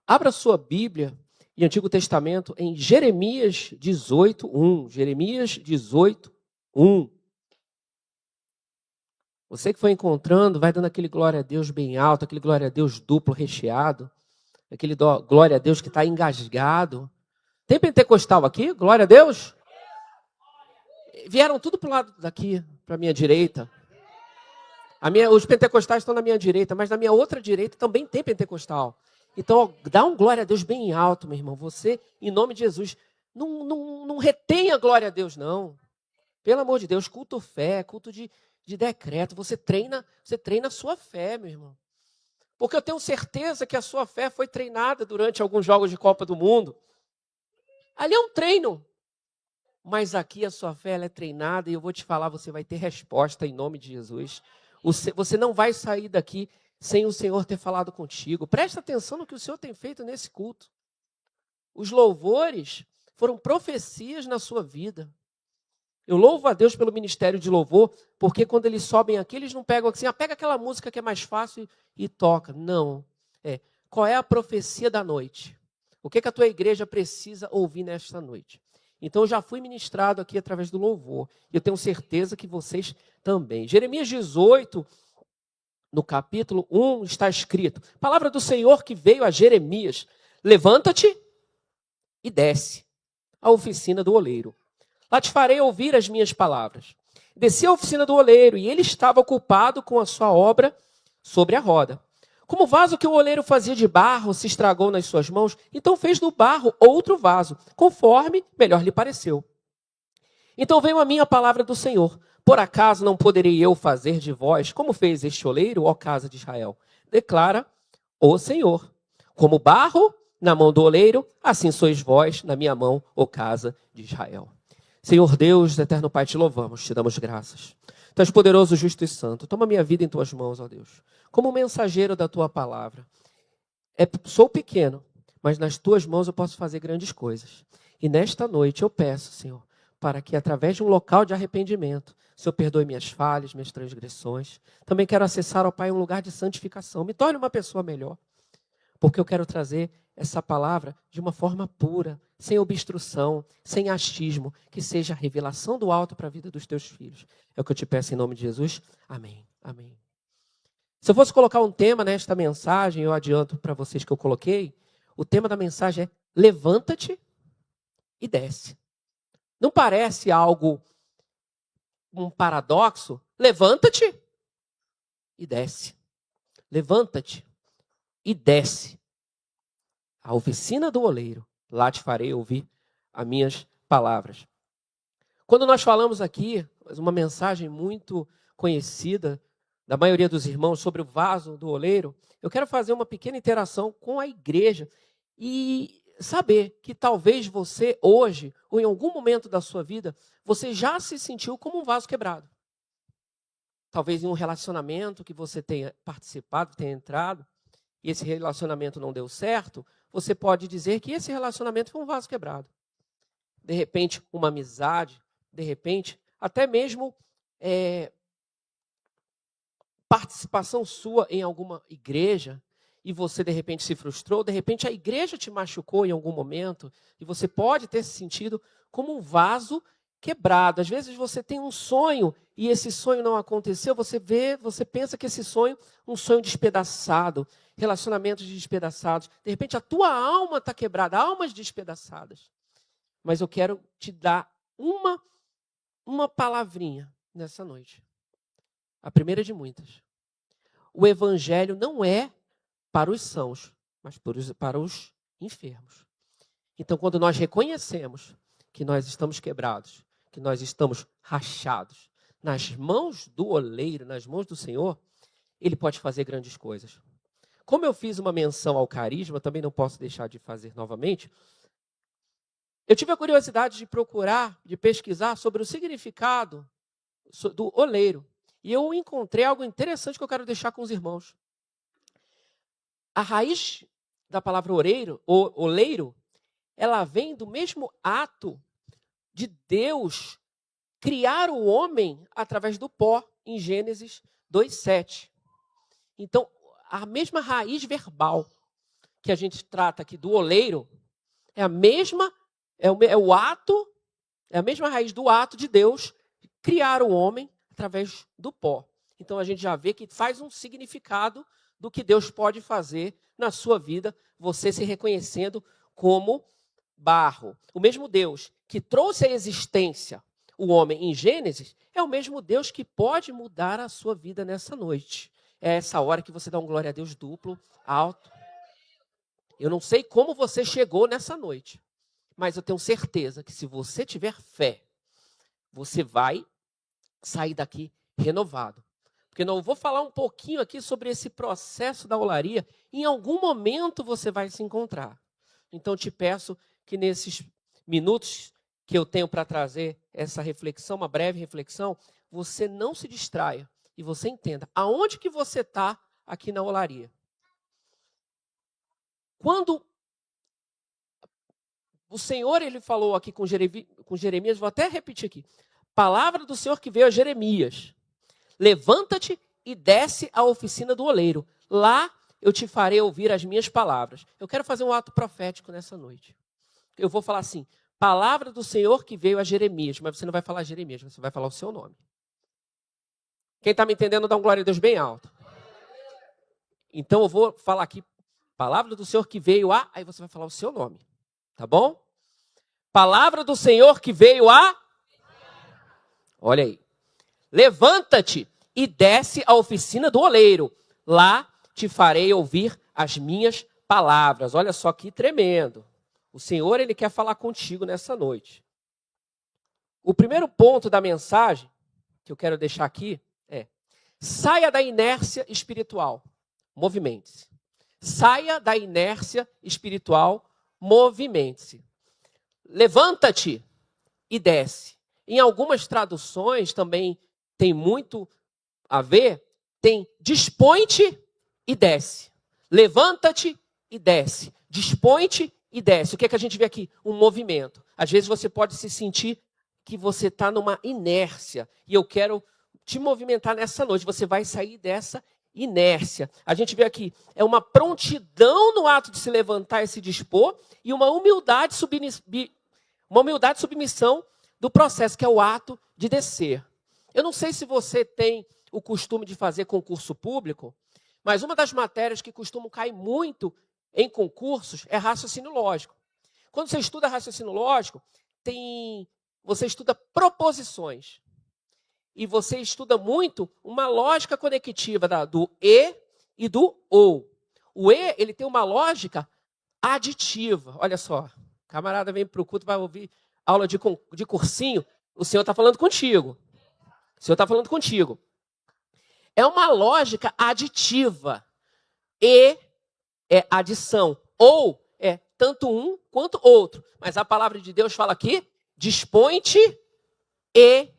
Abra sua Bíblia em Antigo Testamento em Jeremias 18:1. Jeremias 18:1. Você que foi encontrando, vai dando aquele glória a Deus bem alto, aquele glória a Deus duplo, recheado, aquele glória a Deus que está engasgado. Tem pentecostal aqui? Glória a Deus. Vieram tudo para o lado daqui, para a minha direita. Os pentecostais estão na minha direita, mas na minha outra direita também tem pentecostal. Então, dá um glória a Deus bem alto, meu irmão. Você, em nome de Jesus, não retenha glória a Deus, não. Pelo amor de Deus, culto fé, culto de decreto. Você treina a sua fé, meu irmão. Porque eu tenho certeza que a sua fé foi treinada durante alguns jogos de Copa do Mundo. Ali é um treino. Mas aqui a sua fé ela é treinada e eu vou te falar, você vai ter resposta em nome de Jesus. Você não vai sair daqui sem o Senhor ter falado contigo. Presta atenção no que o Senhor tem feito nesse culto. Os louvores foram profecias na sua vida. Eu louvo a Deus pelo ministério de louvor, porque quando eles sobem aqui, eles não pegam assim, pega aquela música que é mais fácil e toca. Não. Qual é a profecia da noite? O que a tua igreja precisa ouvir nesta noite? Então, eu já fui ministrado aqui através do louvor. E eu tenho certeza que vocês também. Jeremias 18, no capítulo 1, está escrito: palavra do Senhor que veio a Jeremias: levanta-te e desce à oficina do oleiro. Lá te farei ouvir as minhas palavras. Desci à oficina do oleiro, e ele estava ocupado com a sua obra sobre a roda. Como o vaso que o oleiro fazia de barro se estragou nas suas mãos, então fez do barro outro vaso, conforme melhor lhe pareceu. Então veio a mim a palavra do Senhor: por acaso não poderei eu fazer de vós como fez este oleiro, ó casa de Israel? Declara o Senhor: como barro na mão do oleiro, assim sois vós na minha mão, ó casa de Israel. Senhor Deus, eterno Pai, te louvamos, te damos graças. Tu és poderoso, justo e santo. Toma minha vida em tuas mãos, ó Deus, como mensageiro da tua palavra. Sou pequeno, mas nas tuas mãos eu posso fazer grandes coisas. E nesta noite eu peço, Senhor, para que através de um local de arrependimento, o Senhor perdoe minhas falhas, minhas transgressões. Também quero acessar, ó Pai, um lugar de santificação. Me torne uma pessoa melhor, porque eu quero trazer essa palavra de uma forma pura, sem obstrução, sem achismo, que seja a revelação do alto para a vida dos teus filhos. É o que eu te peço em nome de Jesus. Amém. Amém. Se eu fosse colocar um tema nesta mensagem, eu adianto para vocês que eu coloquei, o tema da mensagem é: levanta-te e desce. Não parece algo, um paradoxo? Levanta-te e desce. Levanta-te e desce à oficina do oleiro, lá te farei ouvir as minhas palavras. Quando nós falamos aqui, uma mensagem muito conhecida da maioria dos irmãos sobre o vaso do oleiro, eu quero fazer uma pequena interação com a igreja e saber que talvez você hoje, ou em algum momento da sua vida, você já se sentiu como um vaso quebrado. Talvez em um relacionamento que você tenha participado, tenha entrado, e esse relacionamento não deu certo, você pode dizer que esse relacionamento foi um vaso quebrado. De repente, uma amizade, de repente, até mesmo participação sua em alguma igreja, e você de repente se frustrou, de repente a igreja te machucou em algum momento, e você pode ter se sentido como um vaso quebrado. Às vezes você tem um sonho, e esse sonho não aconteceu, você pensa que esse sonho, um sonho despedaçado, relacionamentos despedaçados. De repente a tua alma está quebrada, almas despedaçadas. Mas eu quero te dar uma palavrinha nessa noite. A primeira de muitas. O evangelho não é para os sãos, mas para os enfermos. Então, quando nós reconhecemos que nós estamos quebrados, que nós estamos rachados, nas mãos do oleiro, nas mãos do Senhor, Ele pode fazer grandes coisas. Como eu fiz uma menção ao carisma, também não posso deixar de fazer novamente. Eu tive a curiosidade de procurar, de pesquisar sobre o significado do oleiro. E eu encontrei algo interessante que eu quero deixar com os irmãos. A raiz da palavra oleiro, ela vem do mesmo ato de Deus criar o homem através do pó, em Gênesis 2:7. Então, a mesma raiz verbal que a gente trata aqui do oleiro é a mesma, é o ato, é a mesma raiz do ato de Deus criar o homem através do pó. Então a gente já vê que faz um significado do que Deus pode fazer na sua vida, você se reconhecendo como barro. O mesmo Deus que trouxe à existência o homem em Gênesis é o mesmo Deus que pode mudar a sua vida nessa noite. É essa hora que você dá um glória a Deus duplo, alto. Eu não sei como você chegou nessa noite, mas eu tenho certeza que se você tiver fé, você vai sair daqui renovado. Porque eu vou falar um pouquinho aqui sobre esse processo da olaria. Em algum momento você vai se encontrar. Então te peço que nesses minutos que eu tenho para trazer essa reflexão, uma breve reflexão, você não se distraia e você entenda aonde que você está aqui na olaria. Quando o Senhor ele falou aqui com Jeremias, vou até repetir aqui. Palavra do Senhor que veio a Jeremias. Levanta-te e desce à oficina do oleiro. Lá eu te farei ouvir as minhas palavras. Eu quero fazer um ato profético nessa noite. Eu vou falar assim, palavra do Senhor que veio a Jeremias. Mas você não vai falar Jeremias, você vai falar o seu nome. Quem está me entendendo, dá um glória a Deus bem alto. Então eu vou falar aqui, palavra do Senhor que veio a... Aí você vai falar o seu nome. Tá bom? Palavra do Senhor que veio a... Olha aí. Levanta-te e desce à oficina do oleiro. Lá te farei ouvir as minhas palavras. Olha só que tremendo. O Senhor, ele quer falar contigo nessa noite. O primeiro ponto da mensagem que eu quero deixar aqui é: saia da inércia espiritual, movimente-se. Saia da inércia espiritual, movimente-se. Levanta-te e desce. Em algumas traduções também tem muito a ver, tem dispõe-te e desce. Levanta-te e desce. Dispõe-te e desce. O que é que a gente vê aqui? Um movimento. Às vezes você pode se sentir que você está numa inércia. E eu quero te movimentar nessa noite. Você vai sair dessa inércia. A gente vê aqui, é uma prontidão no ato de se levantar e se dispor, e uma humildade submissão do processo, que é o ato de descer. Eu não sei se você tem o costume de fazer concurso público, mas uma das matérias que costumam cair muito em concursos é raciocínio lógico. Quando você estuda raciocínio lógico, você estuda proposições. E você estuda muito uma lógica conectiva do e do ou. O e, ele tem uma lógica aditiva. Olha só, o camarada vem para o culto, vai ouvir aula de cursinho, o Senhor está falando contigo. O Senhor está falando contigo. É uma lógica aditiva. E é adição. Ou é tanto um quanto outro. Mas a palavra de Deus fala aqui, dispõe-te e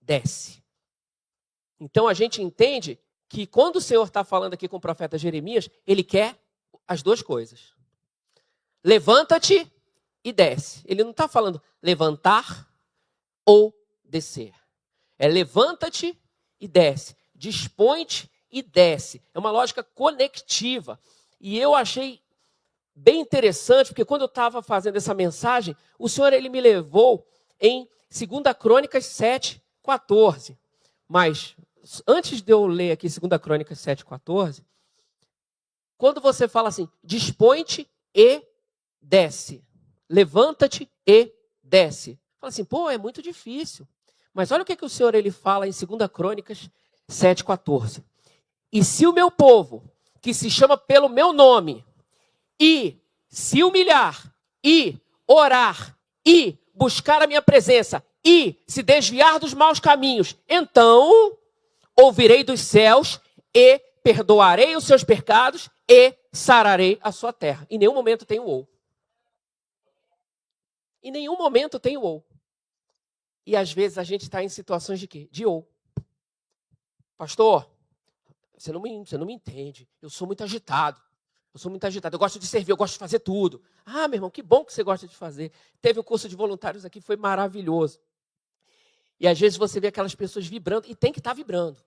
desce. Então a gente entende que quando o Senhor está falando aqui com o profeta Jeremias, ele quer as duas coisas. Levanta-te e desce. Ele não está falando levantar ou descer. É levanta-te e desce. Dispõe-te e desce. É uma lógica conectiva. E eu achei bem interessante, porque quando eu estava fazendo essa mensagem, o Senhor ele me levou em 2 Crônicas 7:14. Mas antes de eu ler aqui 2 Crônicas 7:14, quando você fala assim, dispõe-te e desce. Levanta-te e desce. Fala assim, pô, é muito difícil. Mas olha o que o Senhor ele fala em 2 Crônicas 7:14. E se o meu povo, que se chama pelo meu nome, e se humilhar, e orar, e buscar a minha presença, e se desviar dos maus caminhos, então ouvirei dos céus e perdoarei os seus pecados e sararei a sua terra. Em nenhum momento tem o ou. Em nenhum momento tem o ou. E às vezes a gente está em situações de quê? De ou. Pastor, você não me entende. Eu sou muito agitado. Eu gosto de servir, eu gosto de fazer tudo. Ah, meu irmão, que bom que você gosta de fazer. Teve o curso de voluntários aqui, foi maravilhoso. E às vezes você vê aquelas pessoas vibrando, e tem que estar vibrando.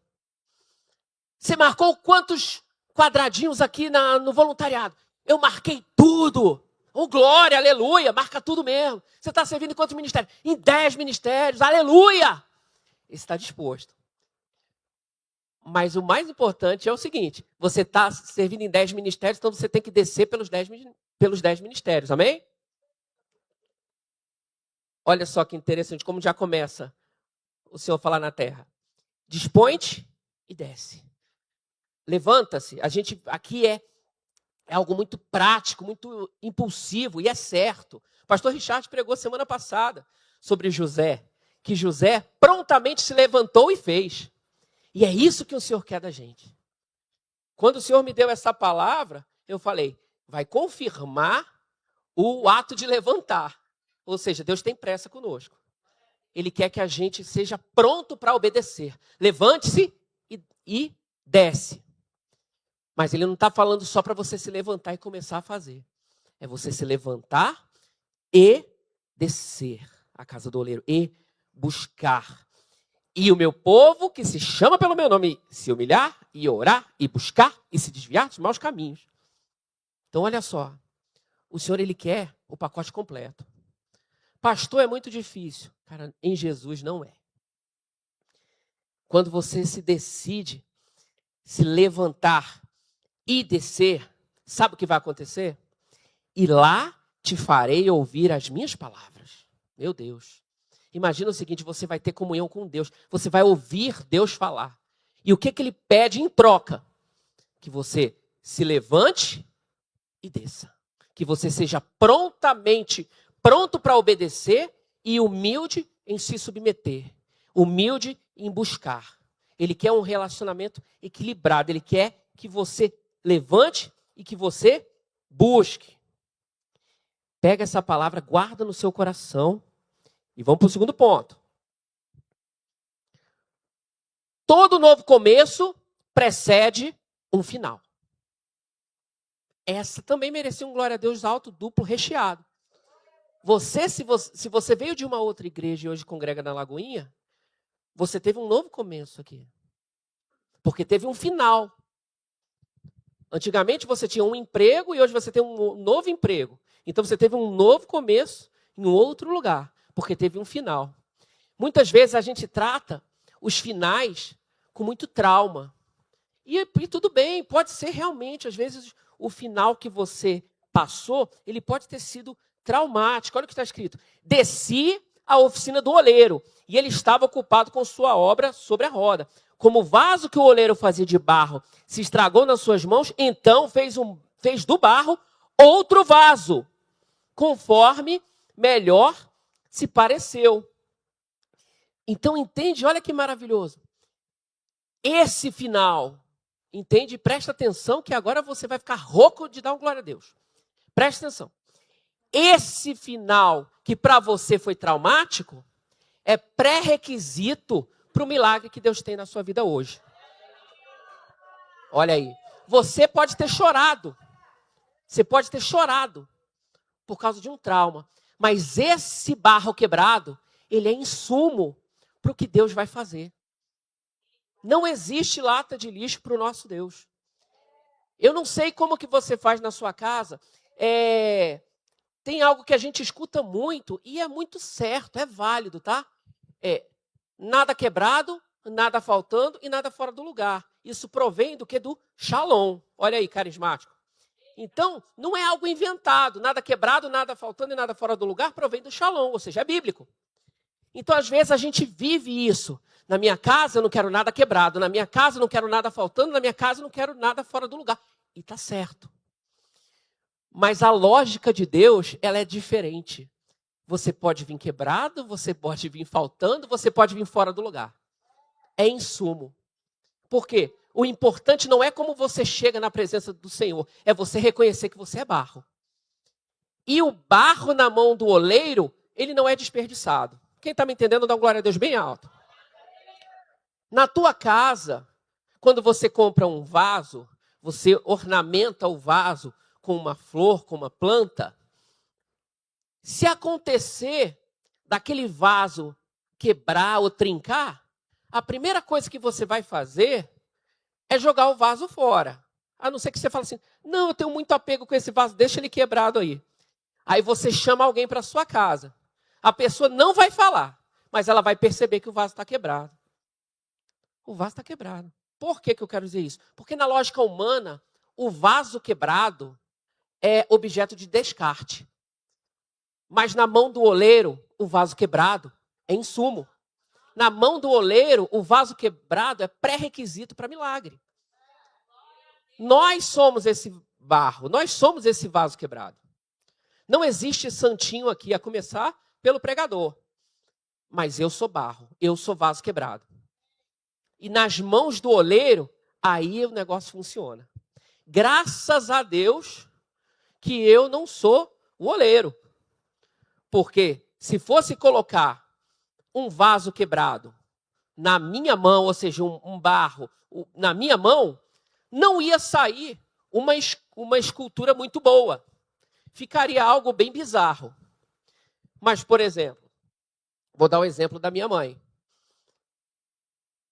Você marcou quantos quadradinhos aqui no voluntariado? Eu marquei tudo. Oh, glória, aleluia, marca tudo mesmo. Você está servindo em quantos ministérios? Em 10 ministérios, aleluia. Esse está disposto. Mas o mais importante é o seguinte, você está servindo em 10 ministérios, então você tem que descer pelos 10 ministérios, amém? Olha só que interessante, como já começa o Senhor falar na terra. Dispõe-te e desce. Levanta-se. A gente aqui é algo muito prático, muito impulsivo, e é certo. O pastor Richard pregou semana passada sobre José, que José prontamente se levantou e fez. E é isso que o Senhor quer da gente. Quando o Senhor me deu essa palavra, eu falei, vai confirmar o ato de levantar. Ou seja, Deus tem pressa conosco. Ele quer que a gente seja pronto para obedecer. Levante-se e desce. Mas ele não está falando só para você se levantar e começar a fazer. É você se levantar e descer à casa do oleiro. E buscar. E o meu povo, que se chama pelo meu nome, se humilhar e orar e buscar e se desviar dos maus caminhos. Então, olha só. O Senhor, Ele quer o pacote completo. Pastor, é muito difícil. Cara, em Jesus não é. Quando você se decide se levantar e descer, sabe o que vai acontecer? E lá te farei ouvir as minhas palavras. Meu Deus. Imagina o seguinte, você vai ter comunhão com Deus. Você vai ouvir Deus falar. E o que Ele pede em troca? Que você se levante e desça. Que você seja pronto para obedecer e humilde em se submeter. Humilde em buscar. Ele quer um relacionamento equilibrado. Ele quer que você levante e que você busque. Pega essa palavra, guarda no seu coração. E vamos para o segundo ponto. Todo novo começo precede um final. Essa também merecia um glória a Deus alto, duplo, recheado. Se você veio de uma outra igreja e hoje congrega na Lagoinha, você teve um novo começo aqui. Porque teve um final. Antigamente você tinha um emprego e hoje você tem um novo emprego. Então você teve um novo começo em um outro lugar. Porque teve um final. Muitas vezes a gente trata os finais com muito trauma. E tudo bem, pode ser realmente, às vezes, o final que você passou, ele pode ter sido traumático. Olha o que está escrito. Desci à oficina do oleiro, e ele estava ocupado com sua obra sobre a roda. Como o vaso que o oleiro fazia de barro se estragou nas suas mãos, então fez do barro outro vaso, conforme melhor se pareceu. Então, entende? Olha que maravilhoso. Esse final, entende? Presta atenção que agora você vai ficar rouco de dar um glória a Deus. Presta atenção. Esse final, que para você foi traumático, é pré-requisito para o milagre que Deus tem na sua vida hoje. Olha aí. Você pode ter chorado. Você pode ter chorado por causa de um trauma. Mas esse barro quebrado, ele é insumo para o que Deus vai fazer. Não existe lata de lixo para o nosso Deus. Eu não sei como que você faz na sua casa. Tem algo que a gente escuta muito e é muito certo, é válido, tá? Nada quebrado, nada faltando e nada fora do lugar. Isso provém do que? Do Shalom. Olha aí, carismático. Então, não é algo inventado. Nada quebrado, nada faltando e nada fora do lugar provém do Shalom, ou seja, é bíblico. Então, às vezes, a gente vive isso. Na minha casa, eu não quero nada quebrado. Na minha casa, eu não quero nada faltando. Na minha casa, eu não quero nada fora do lugar. E está certo. Mas a lógica de Deus, ela é diferente. Você pode vir quebrado, você pode vir faltando, você pode vir fora do lugar. É insumo. Por quê? O importante não é como você chega na presença do Senhor, é você reconhecer que você é barro. E o barro na mão do oleiro, ele não é desperdiçado. Quem está me entendendo, dá uma glória a Deus bem alto. Na tua casa, quando você compra um vaso, você ornamenta o vaso com uma flor, com uma planta. Se acontecer daquele vaso quebrar ou trincar, a primeira coisa que você vai fazer é jogar o vaso fora. A não ser que você fale assim, não, eu tenho muito apego com esse vaso, deixa ele quebrado aí. Aí você chama alguém para sua casa. A pessoa não vai falar, mas ela vai perceber que o vaso está quebrado. O vaso está quebrado. Por que eu quero dizer isso? Porque na lógica humana, o vaso quebrado é objeto de descarte. Mas na mão do oleiro, o vaso quebrado é insumo. Na mão do oleiro, o vaso quebrado é pré-requisito para milagre. Nós somos esse barro, nós somos esse vaso quebrado. Não existe santinho aqui, a começar pelo pregador. Mas eu sou barro, eu sou vaso quebrado. E nas mãos do oleiro, aí o negócio funciona. Graças a Deus que eu não sou o oleiro. Porque se fosse colocar um vaso quebrado na minha mão, ou seja, um barro na minha mão, não ia sair uma escultura muito boa. Ficaria algo bem bizarro. Mas, por exemplo, vou dar o exemplo da minha mãe.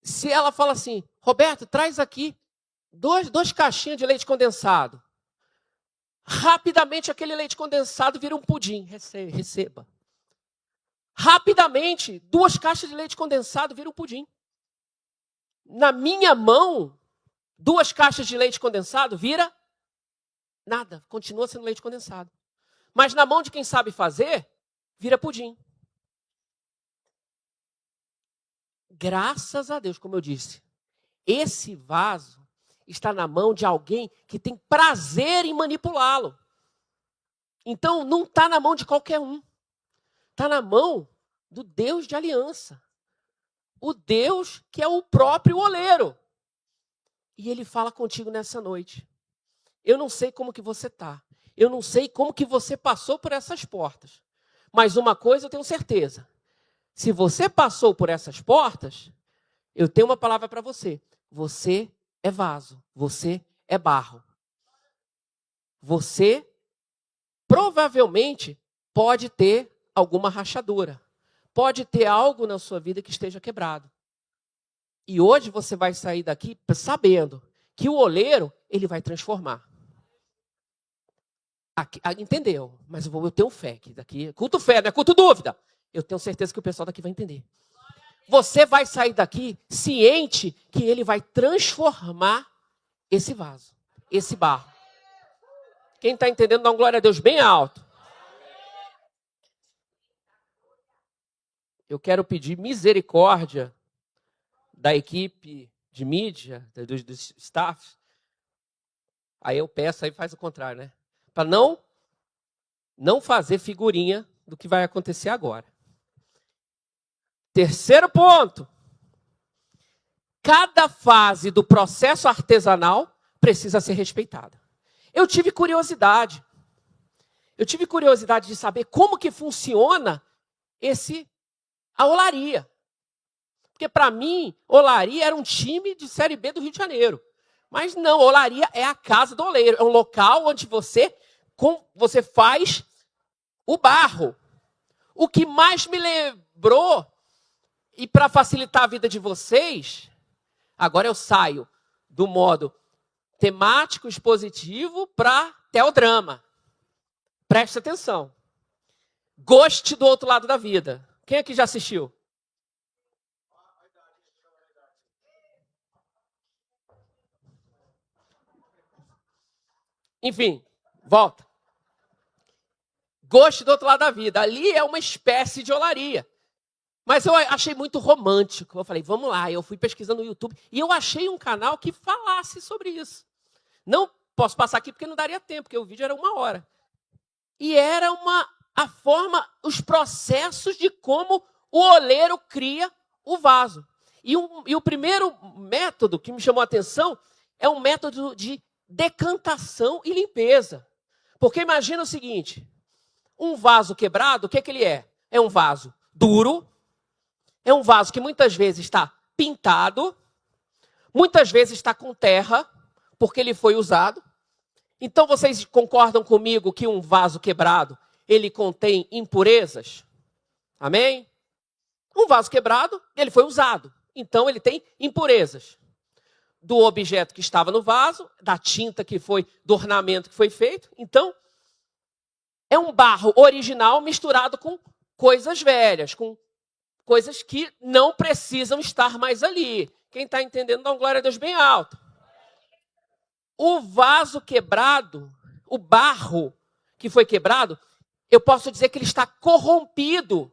Se ela fala assim, Roberto, traz aqui dois caixinhas de leite condensado. Rapidamente aquele leite condensado vira um pudim. Receba. Rapidamente, 2 caixas de leite condensado vira um pudim. Na minha mão, 2 caixas de leite condensado vira nada. Continua sendo leite condensado. Mas na mão de quem sabe fazer, vira pudim. Graças a Deus, como eu disse, esse vaso está na mão de alguém que tem prazer em manipulá-lo. Então, não está na mão de qualquer um. Está na mão do Deus de aliança. O Deus que é o próprio oleiro. E ele fala contigo nessa noite. Eu não sei como que você está. Eu não sei como que você passou por essas portas. Mas uma coisa eu tenho certeza. Se você passou por essas portas, eu tenho uma palavra para você. Você é vaso. Você é barro. Você provavelmente pode ter alguma rachadura. Pode ter algo na sua vida que esteja quebrado. E hoje você vai sair daqui sabendo que o oleiro, ele vai transformar. Entendeu? Mas eu tenho fé que daqui, culto fé, não é culto dúvida. Eu tenho certeza que o pessoal daqui vai entender. Você vai sair daqui ciente que ele vai transformar esse vaso, esse barro. Quem está entendendo, dá uma glória a Deus bem alto. Eu quero pedir misericórdia da equipe de mídia, dos staffs. Aí eu peço, aí faz o contrário, né? Para não fazer figurinha do que vai acontecer agora. Terceiro ponto. Cada fase do processo artesanal precisa ser respeitada. Eu tive curiosidade. Eu tive curiosidade de saber como que funciona a olaria. Porque para mim, olaria era um time de Série B do Rio de Janeiro. Mas não, olaria é a casa do oleiro. É um local onde você faz o barro. O que mais me lembrou, e para facilitar a vida de vocês, agora eu saio do modo temático, expositivo, para teodrama. Preste atenção. Goste do outro lado da vida. Quem aqui já assistiu? Enfim, volta. Goste do outro lado da vida. Ali é uma espécie de olaria. Mas eu achei muito romântico. Eu falei, vamos lá. Eu fui pesquisando no YouTube e eu achei um canal que falasse sobre isso. Não posso passar aqui porque não daria tempo, porque o vídeo era 1 hora. E era a forma, os processos de como o oleiro cria o vaso. E o primeiro método que me chamou a atenção é um método de decantação e limpeza. Porque imagina o seguinte, um vaso quebrado, o que ele é? É um vaso duro, é um vaso que muitas vezes está pintado, muitas vezes está com terra, porque ele foi usado. Então vocês concordam comigo que um vaso quebrado, ele contém impurezas? Amém? Um vaso quebrado, ele foi usado. Então ele tem impurezas. do objeto que estava no vaso, da tinta que foi, do ornamento que foi feito. Então, é um barro original misturado com coisas velhas, com coisas que não precisam estar mais ali. Quem está entendendo, dá uma glória a Deus bem alto. O vaso quebrado, o barro que foi quebrado, eu posso dizer que ele está corrompido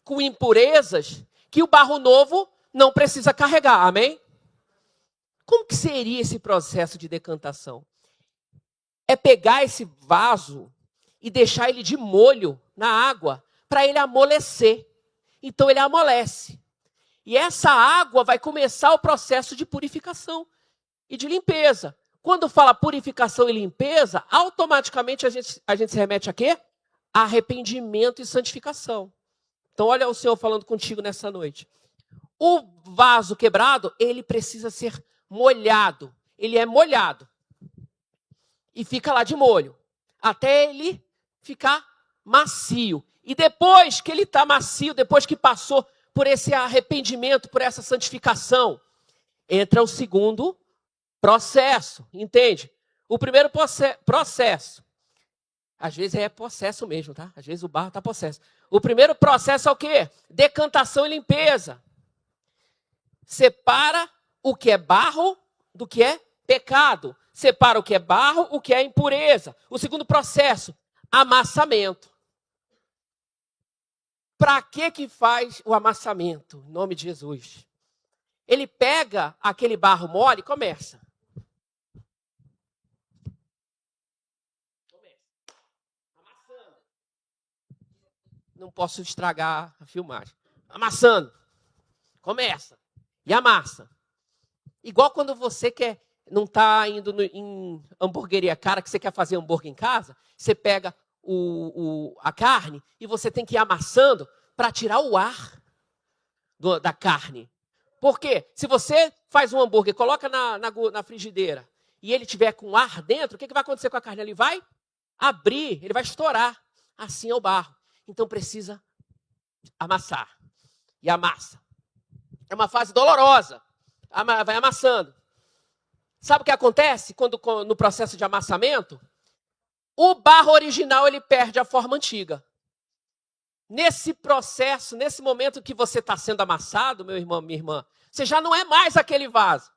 com impurezas que o barro novo não precisa carregar. Amém? Como que seria esse processo de decantação? É pegar esse vaso e deixar ele de molho na água para ele amolecer. Então ele amolece. E essa água vai começar o processo de purificação e de limpeza. Quando fala purificação e limpeza, automaticamente a gente se remete a quê? A arrependimento e santificação. Então olha o Senhor falando contigo nessa noite. O vaso quebrado, ele precisa ser molhado. Ele é molhado. E fica lá de molho. Até ele ficar macio. E depois que ele está macio, depois que passou por esse arrependimento, por essa santificação, entra o segundo processo, entende? O primeiro processo, às vezes é processo mesmo, tá? Às vezes o barro está possesso. O primeiro processo é o quê? Decantação e limpeza. Separa o que é barro do que é pecado. Separa o que é barro, o que é impureza. O segundo processo, amassamento. Para que faz o amassamento? Em nome de Jesus. Ele pega aquele barro mole e começa. Amassando. Não posso estragar a filmagem. Amassando. Começa. E amassa. Igual quando você não está indo em hamburgueria cara, que você quer fazer hambúrguer em casa, você pega a carne e você tem que ir amassando para tirar o ar da carne. Por quê? Se você faz um hambúrguer, coloca na frigideira e ele tiver com ar dentro, o que vai acontecer com a carne? Ele vai abrir, ele vai estourar. Assim é o barro. Então precisa amassar. E amassa. É uma fase dolorosa. Vai amassando. Sabe o que acontece no processo de amassamento? O barro original, ele perde a forma antiga. Nesse processo, nesse momento que você está sendo amassado, meu irmão, minha irmã, você já não é mais aquele vaso.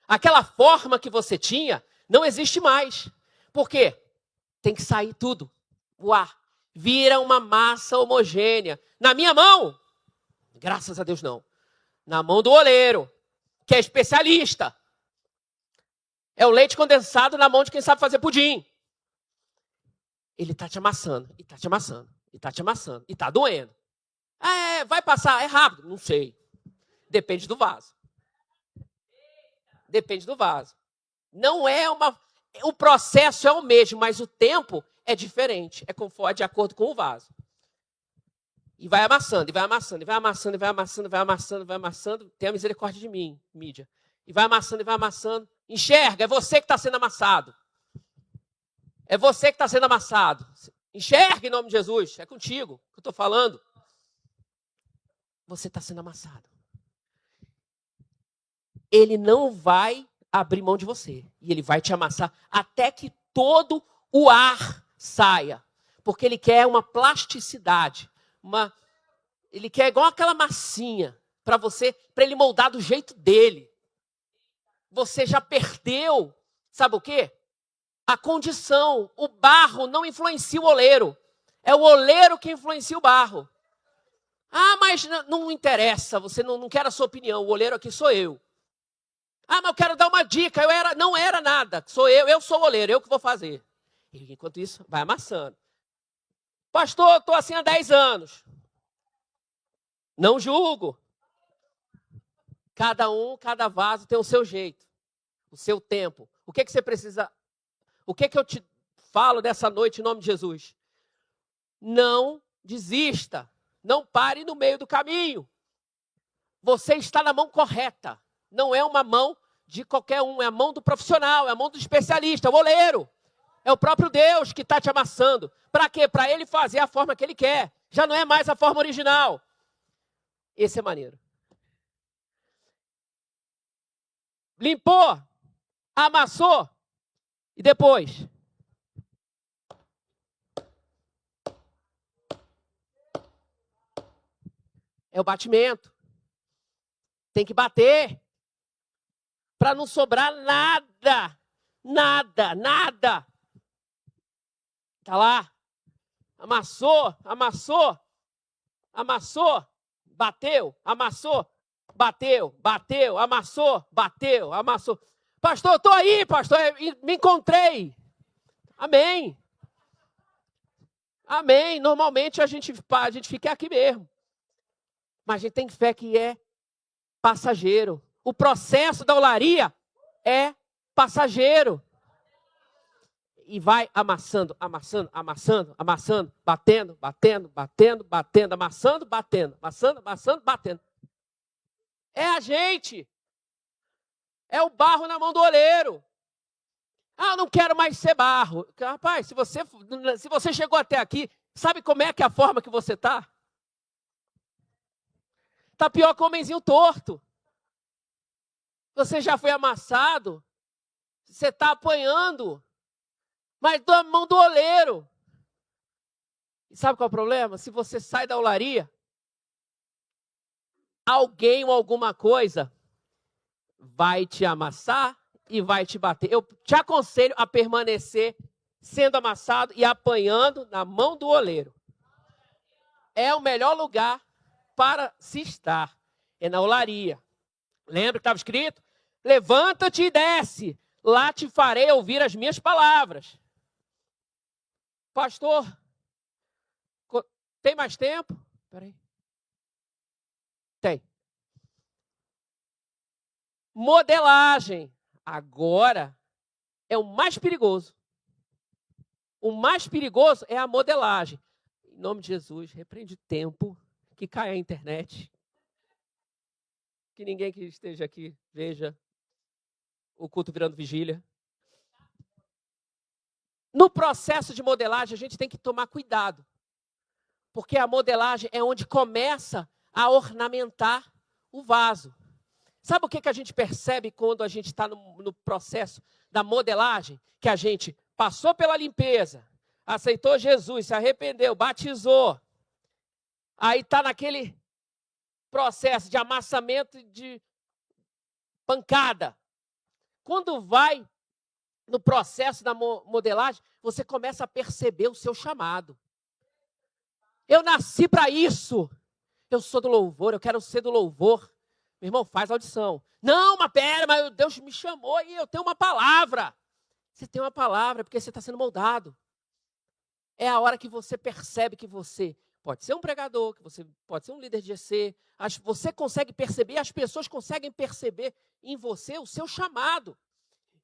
Aquela forma que você tinha não existe mais. Por quê? Tem que sair tudo. O ar vira uma massa homogênea. Na minha mão, graças a Deus não. Na mão do oleiro, que é especialista. É o leite condensado na mão de quem sabe fazer pudim. Ele está te amassando, e está te amassando, e está te amassando, e está doendo. Vai passar, é rápido? Não sei. Depende do vaso. Depende do vaso. Não é o processo é o mesmo, mas o tempo é diferente. É de acordo com o vaso. E vai amassando, e vai amassando, e vai amassando, e vai amassando, vai amassando, vai amassando. Tenha misericórdia de mim, mídia. E vai amassando, e vai amassando. Enxerga, é você que está sendo amassado. É você que está sendo amassado. Enxerga em nome de Jesus. É contigo que eu estou falando. Você está sendo amassado. Ele não vai abrir mão de você. E ele vai te amassar até que todo o ar saia. Porque ele quer uma plasticidade. Ele quer igual aquela massinha para ele moldar do jeito dele. Você já perdeu, sabe o quê? A condição. O barro não influencia o oleiro. É o oleiro que influencia o barro. Mas não interessa, você não quer a sua opinião. O oleiro aqui sou eu. Mas eu quero dar uma dica. Não era nada. Sou eu sou o oleiro, eu que vou fazer. E, enquanto isso, vai amassando. Pastor, estou assim há 10 anos. Não julgo. Cada vaso tem o seu jeito, o seu tempo. O que você precisa... O que eu te falo dessa noite em nome de Jesus? Não desista. Não pare no meio do caminho. Você está na mão correta. Não é uma mão de qualquer um. É a mão do profissional, é a mão do especialista, é o oleiro. É o próprio Deus que está te amassando. Para quê? Para ele fazer a forma que ele quer. Já não é mais a forma original. Esse é maneiro. limpou, amassou e depois? É o batimento. Tem que bater para não sobrar nada. Nada, nada. Tá lá. Amassou, amassou, amassou, bateu, amassou, bateu, bateu, amassou, bateu, amassou. Pastor, eu estou aí, pastor, me encontrei. Amém. Amém. Normalmente a gente fica aqui mesmo. Mas a gente tem fé que é passageiro. O processo da olaria é passageiro. E vai amassando, amassando, amassando, amassando, batendo, batendo, batendo, batendo, amassando, batendo, amassando, amassando, batendo. É a gente. É o barro na mão do oleiro. Ah, eu não quero mais ser barro. Rapaz, se você chegou até aqui, sabe como é que é a forma que você está? Está pior que o homenzinho torto. Você já foi amassado, você está apanhando, mas da mão do oleiro. E sabe qual é o problema? Se você sai da olaria, alguém ou alguma coisa vai te amassar e vai te bater. Eu te aconselho a permanecer sendo amassado e apanhando na mão do oleiro. É o melhor lugar para se estar. É na olaria. Lembra que estava escrito? Levanta-te e desce. Lá te farei ouvir as minhas palavras. Pastor, tem mais tempo? Peraí. Tem. Modelagem. Agora é o mais perigoso. O mais perigoso é a modelagem. Em nome de Jesus, repreende o tempo que cai a internet. Que ninguém que esteja aqui veja o culto virando vigília. No processo de modelagem, a gente tem que tomar cuidado. Porque a modelagem é onde começa a ornamentar o vaso. Sabe o que a gente percebe quando a gente está no processo da modelagem? Que a gente passou pela limpeza, aceitou Jesus, se arrependeu, batizou. Aí está naquele processo de amassamento de pancada. Quando vai no processo da modelagem, você começa a perceber o seu chamado. Eu nasci para isso. Eu sou do louvor, eu quero ser do louvor. Meu irmão, faz audição. Não, mas pera, mas Deus me chamou e eu tenho uma palavra. Você tem uma palavra porque você está sendo moldado. É a hora que você percebe que você pode ser um pregador, que você pode ser um líder de GC. Você consegue perceber, as pessoas conseguem perceber em você o seu chamado.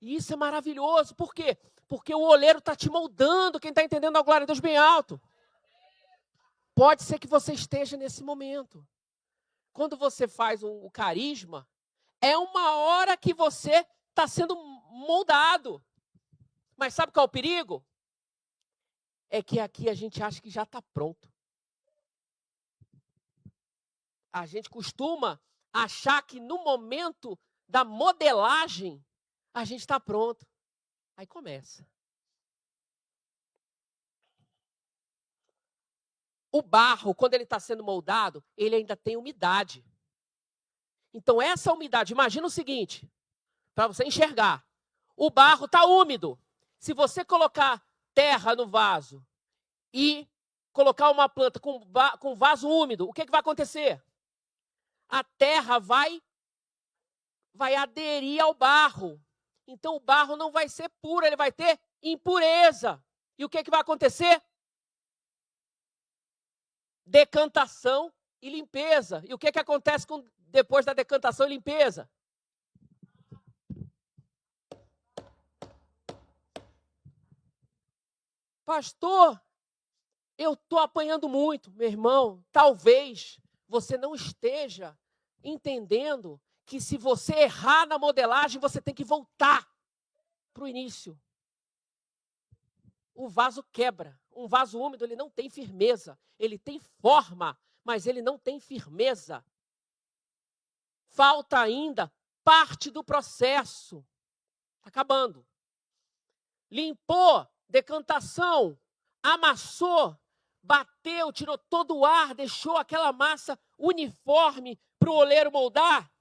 E isso é maravilhoso. Por quê? Porque o oleiro está te moldando. Quem está entendendo a glória de Deus bem alto? Pode ser que você esteja nesse momento. Quando você faz o carisma, é uma hora que você está sendo moldado. Mas sabe qual é o perigo? É que aqui a gente acha que já está pronto. A gente costuma achar que no momento da modelagem, a gente está pronto. Aí começa. O barro, quando ele está sendo moldado, ele ainda tem umidade. Então, essa umidade, imagina o seguinte, para você enxergar. O barro está úmido. Se você colocar terra no vaso e colocar uma planta com vaso úmido, o que vai acontecer? A terra vai aderir ao barro. Então, o barro não vai ser puro, ele vai ter impureza. E o que vai acontecer? Decantação e limpeza. E o que acontece depois da decantação e limpeza? Pastor, eu estou apanhando muito. Meu irmão, talvez você não esteja entendendo que se você errar na modelagem, você tem que voltar para o início. O vaso quebra. Um vaso úmido, ele não tem firmeza. Ele tem forma, mas ele não tem firmeza. Falta ainda parte do processo. Está acabando. Limpou, decantação, amassou, bateu, tirou todo o ar, deixou aquela massa uniforme para o oleiro moldar.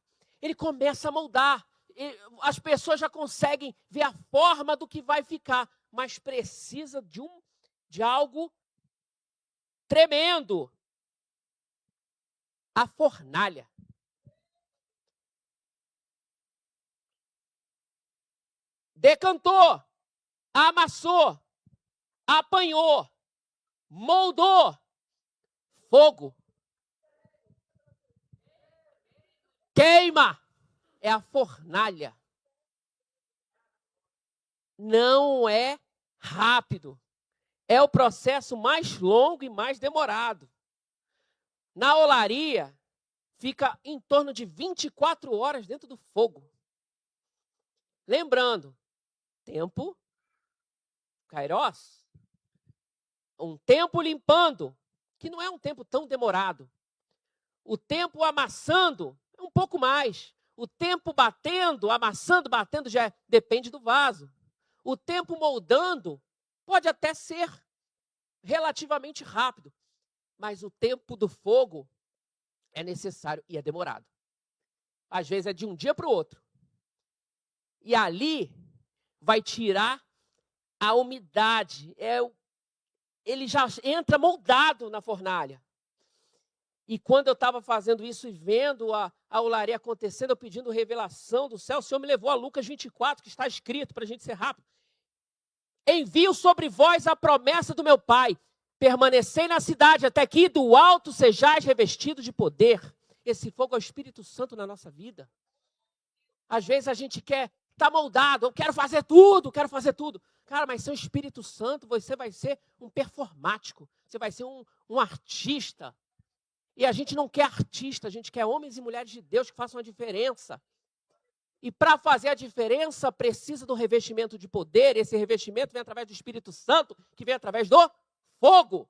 Ele começa a moldar. As pessoas já conseguem ver a forma do que vai ficar, mas precisa de algo tremendo. A fornalha. Decantou, amassou, apanhou, moldou, fogo. Queima. É a fornalha. Não é rápido. É o processo mais longo e mais demorado. Na olaria, fica em torno de 24 horas dentro do fogo. Lembrando, tempo, kairos, um tempo limpando, que não é um tempo tão demorado. O tempo amassando é um pouco mais. O tempo batendo, amassando, batendo, já depende do vaso. O tempo moldando pode até ser relativamente rápido, mas o tempo do fogo é necessário e é demorado. Às vezes é de um dia para o outro. E ali vai tirar a umidade. Ele já entra moldado na fornalha. E quando eu estava fazendo isso e vendo a olaria acontecendo, eu pedindo revelação do céu, o Senhor me levou a Lucas 24, que está escrito, para a gente ser rápido. Envio sobre vós a promessa do meu Pai. Permanecei na cidade até que do alto sejais revestidos de poder. Esse fogo é o Espírito Santo na nossa vida. Às vezes a gente quer estar moldado, eu quero fazer tudo, Cara, mas sem o Espírito Santo, você vai ser um performático, você vai ser um artista. E a gente não quer artista, a gente quer homens e mulheres de Deus que façam a diferença. E para fazer a diferença, precisa do revestimento de poder. Esse revestimento vem através do Espírito Santo, que vem através do fogo.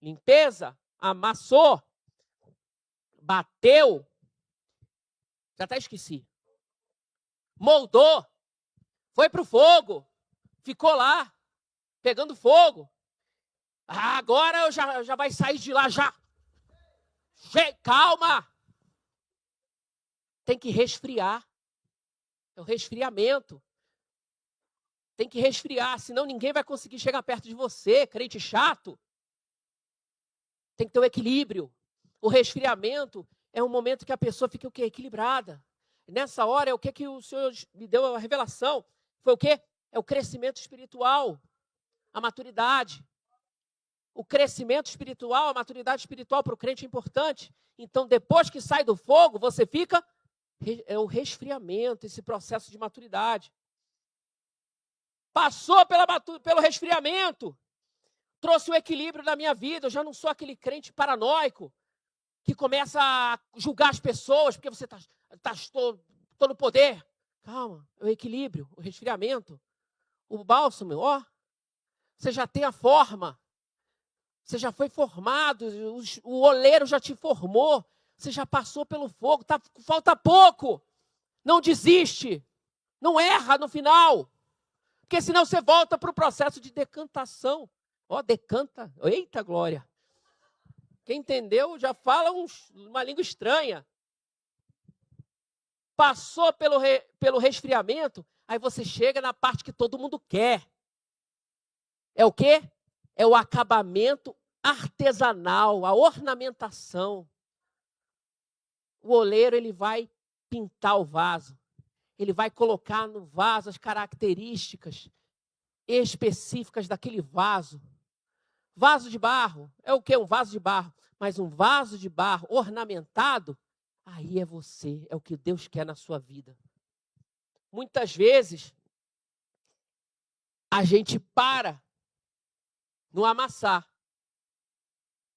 Limpeza, amassou, bateu, já até esqueci. Moldou, foi para o fogo, ficou lá, pegando fogo. Agora eu já vai sair de lá já. Calma! Tem que resfriar. É o resfriamento. Tem que resfriar, senão ninguém vai conseguir chegar perto de você, crente chato. Tem que ter um equilíbrio. O resfriamento é um momento que a pessoa fica o quê? Equilibrada. Nessa hora é o que o Senhor me deu a revelação. Foi o quê? É o crescimento espiritual, a maturidade. O crescimento espiritual, a maturidade espiritual para o crente é importante. Então, depois que sai do fogo, você fica... É o resfriamento, esse processo de maturidade. Passou pelo resfriamento, trouxe o equilíbrio na minha vida. Eu já não sou aquele crente paranoico que começa a julgar as pessoas porque você estou no poder. Calma, é o equilíbrio, o resfriamento. O bálsamo, você já tem a forma. Você já foi formado, o oleiro já te formou. Você já passou pelo fogo, falta pouco. Não desiste, não erra no final. Porque senão você volta para o processo de decantação. Decanta, eita glória. Quem entendeu já fala uma língua estranha. Passou pelo resfriamento, aí você chega na parte que todo mundo quer. É o quê? É o acabamento artesanal, a ornamentação. O oleiro, ele vai pintar o vaso. Ele vai colocar no vaso as características específicas daquele vaso. Vaso de barro, é o quê? Um vaso de barro. Mas um vaso de barro ornamentado, aí é você, é o que Deus quer na sua vida. Muitas vezes, a gente para no amassar.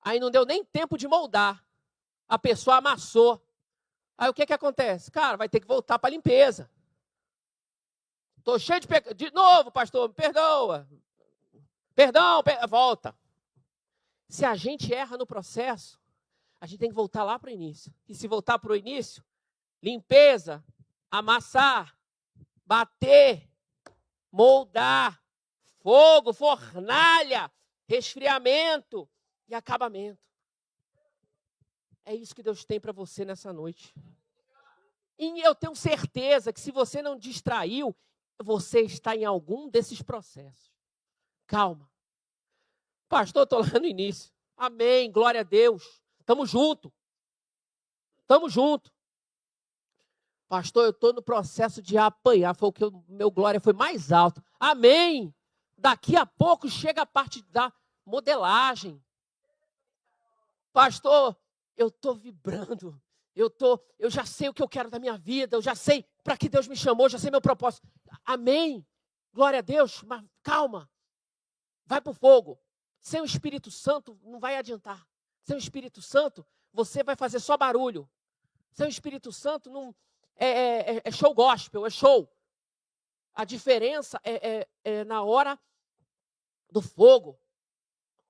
Aí não deu nem tempo de moldar. A pessoa amassou. Aí o que acontece? Cara, vai ter que voltar para a limpeza. Estou cheio de pecado. De novo, pastor, me perdoa. Perdão, volta. Se a gente erra no processo, a gente tem que voltar lá para o início. E se voltar para o início, limpeza, amassar, bater, moldar, fogo, fornalha, resfriamento e acabamento. É isso que Deus tem para você nessa noite. E eu tenho certeza que se você não distraiu, você está em algum desses processos. Calma. Pastor, eu estou lá no início. Amém, glória a Deus. Estamos juntos. Estamos juntos. Pastor, eu estou no processo de apanhar. Foi o que o meu glória foi mais alto. Amém. Daqui a pouco chega a parte da modelagem. Pastor, eu estou vibrando. Eu já sei o que eu quero da minha vida. Eu já sei para que Deus me chamou. Já sei meu propósito. Amém. Glória a Deus. Mas calma. Vai para o fogo. Sem o Espírito Santo não vai adiantar. Sem o Espírito Santo, você vai fazer só barulho. Sem o Espírito Santo, não é show gospel, é show. A diferença é na hora do fogo.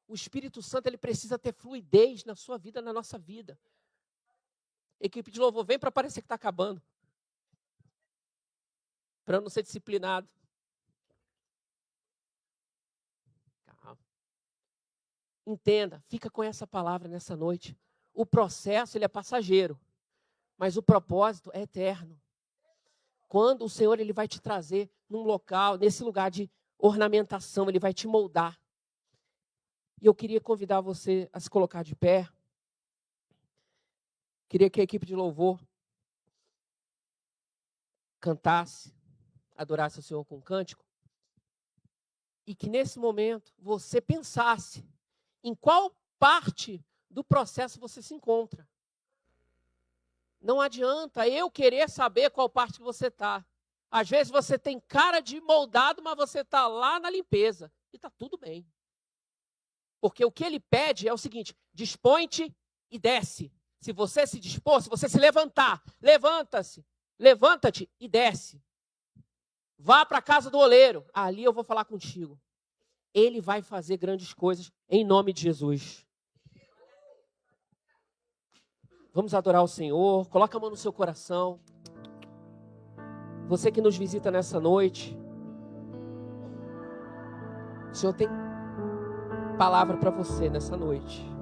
O Espírito Santo ele precisa ter fluidez na sua vida, na nossa vida. Equipe de louvor, vem para parecer que está acabando. Para eu não ser disciplinado. Calma. Entenda, fica com essa palavra nessa noite. O processo ele é passageiro, mas o propósito é eterno. Quando o Senhor ele vai te trazer num local, nesse lugar de ornamentação, ele vai te moldar. E eu queria convidar você a se colocar de pé. Queria que a equipe de louvor cantasse, adorasse o Senhor com um cântico. E que nesse momento você pensasse em qual parte do processo você se encontra. Não adianta eu querer saber qual parte que você está. Às vezes você tem cara de moldado, mas você está lá na limpeza. E está tudo bem. Porque o que ele pede é o seguinte: dispõe-te e desce. Se você se dispor, se você se levantar, levanta-te e desce. Vá para a casa do oleiro. Ali eu vou falar contigo. Ele vai fazer grandes coisas em nome de Jesus. Vamos adorar o Senhor. Coloca a mão no seu coração. Você que nos visita nessa noite. O Senhor tem palavra para você nessa noite.